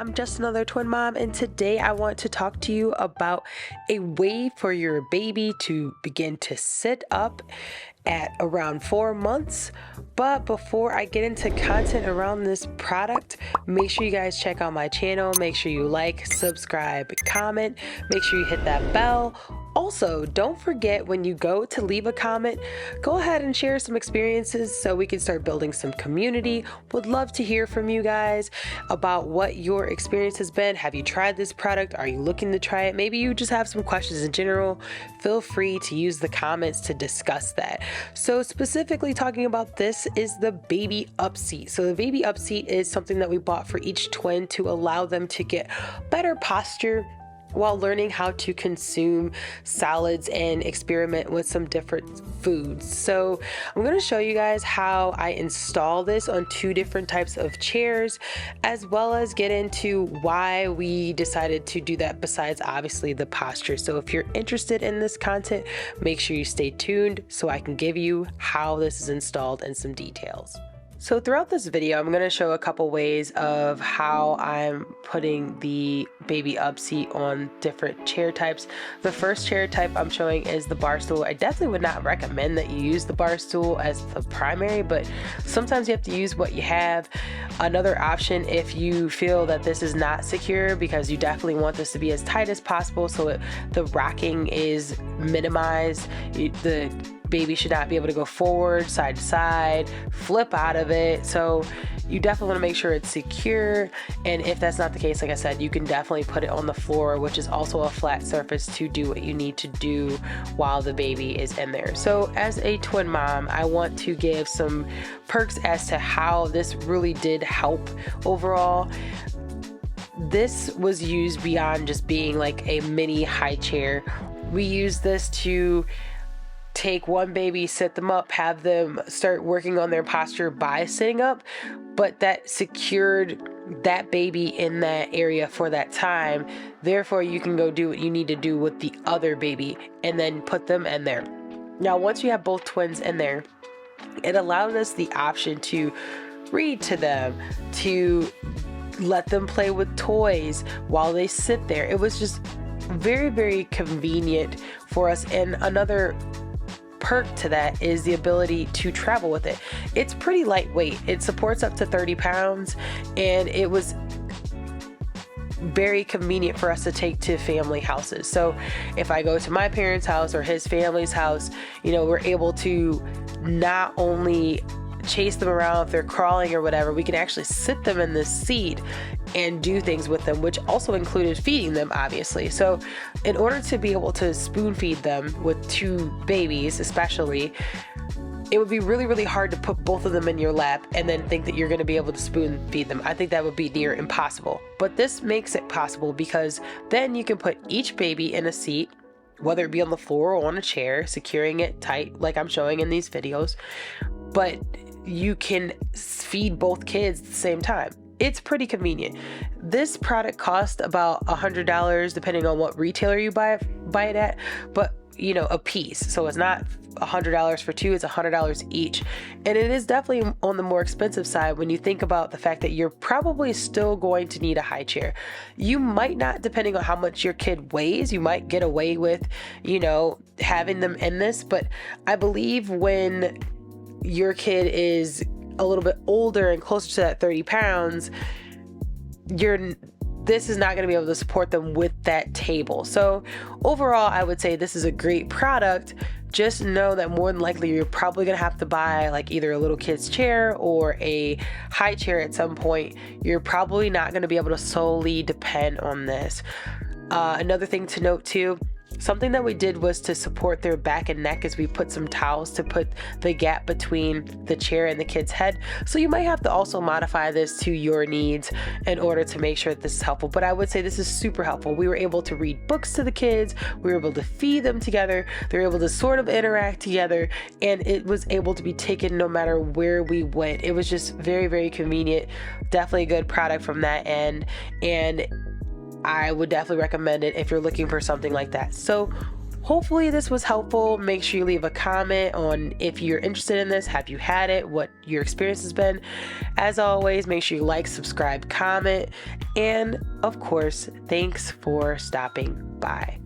I'm just another twin mom, and today I want to talk to you about a way for your baby to begin to sit up at around 4 months. But before I get into content around this product, make sure you guys check out my channel. Make sure you like, subscribe, comment, make sure you hit that bell. Also, don't forget, when you go to leave a comment, go ahead and share some experiences so we can start building some community. Would love to hear from you guys about what your experience has been. Have you tried this product? Are you looking to try it? Maybe you just have some questions in general. Feel free to use the comments to discuss that. So specifically talking about this is the baby up seat. So the baby up seat is something that we bought for each twin to allow them to get better posture while learning how to consume solids and experiment with some different foods. So I'm going to show you guys how I install this on 2 different types of chairs, as well as get into why we decided to do that besides obviously the posture. So if you're interested in this content, make sure you stay tuned so I can give you how this is installed and some details. So throughout this video, I'm going to show a couple ways of how I'm putting the baby up seat on different chair types. The first chair type I'm showing is the bar stool. I definitely would not recommend that you use the bar stool as the primary, but sometimes you have to use what you have. Another option, if you feel that this is not secure, because you definitely want this to be as tight as possible so the rocking is minimized. The baby should not be able to go forward, side to side, flip out of it. So you definitely want to make sure it's secure. And if that's not the case, like I said, you can definitely put it on the floor, which is also a flat surface, to do what you need to do while the baby is in there. So as a twin mom, I want to give some perks as to how this really did help overall. This was used beyond just being like a mini high chair. We use this to take one baby, sit them up, have them start working on their posture by sitting up, but that secured that baby in that area for that time. Therefore, you can go do what you need to do with the other baby and then put them in there. Now, once you have both twins in there, it allowed us the option to read to them, to let them play with toys while they sit there. It was just very, very convenient for us. And another perk to that is the ability to travel with it. It's pretty lightweight. It supports up to 30 pounds, and it was very convenient for us to take to family houses. So if I go to my parents' house or his family's house, you know, we're able to not only chase them around if they're crawling or whatever, we can actually sit them in this seat and do things with them, which also included feeding them, obviously. So in order to be able to spoon feed them with 2 babies especially, it would be really, really hard to put both of them in your lap and then think that you're going to be able to spoon feed them. I think that would be near impossible. But this makes it possible, because then you can put each baby in a seat, whether it be on the floor or on a chair, securing it tight like I'm showing in these videos, but you can feed both kids at the same time. It's pretty convenient. This product cost about $100 depending on what retailer you buy it at, but you know, a piece. So it's not $100 for 2, it's $100 each. And it is definitely on the more expensive side when you think about the fact that you're probably still going to need a high chair. You might not, depending on how much your kid weighs, you might get away with, you know, having them in this. But I believe when your kid is a little bit older and closer to that 30 pounds, this is not going to be able to support them with that table. So overall, I would say this is a great product. Just know that more than likely you're probably going to have to buy like either a little kid's chair or a high chair at some point. You're probably not going to be able to solely depend on this. Another thing to note too, something that we did was to support their back and neck, is we put some towels to put the gap between the chair and the kid's head. So you might have to also modify this to your needs in order to make sure that this is helpful. But I would say this is super helpful. We were able to read books to the kids. We were able to feed them together. They were able to sort of interact together, and it was able to be taken no matter where we went. It was just very, very convenient. Definitely a good product from that end. And I would definitely recommend it if you're looking for something like that. So Hopefully this was helpful. Make sure you leave a comment on if you're interested in this. Have you had it? What your experience has been? As always, make sure you like, subscribe, comment, and of course, thanks for stopping by.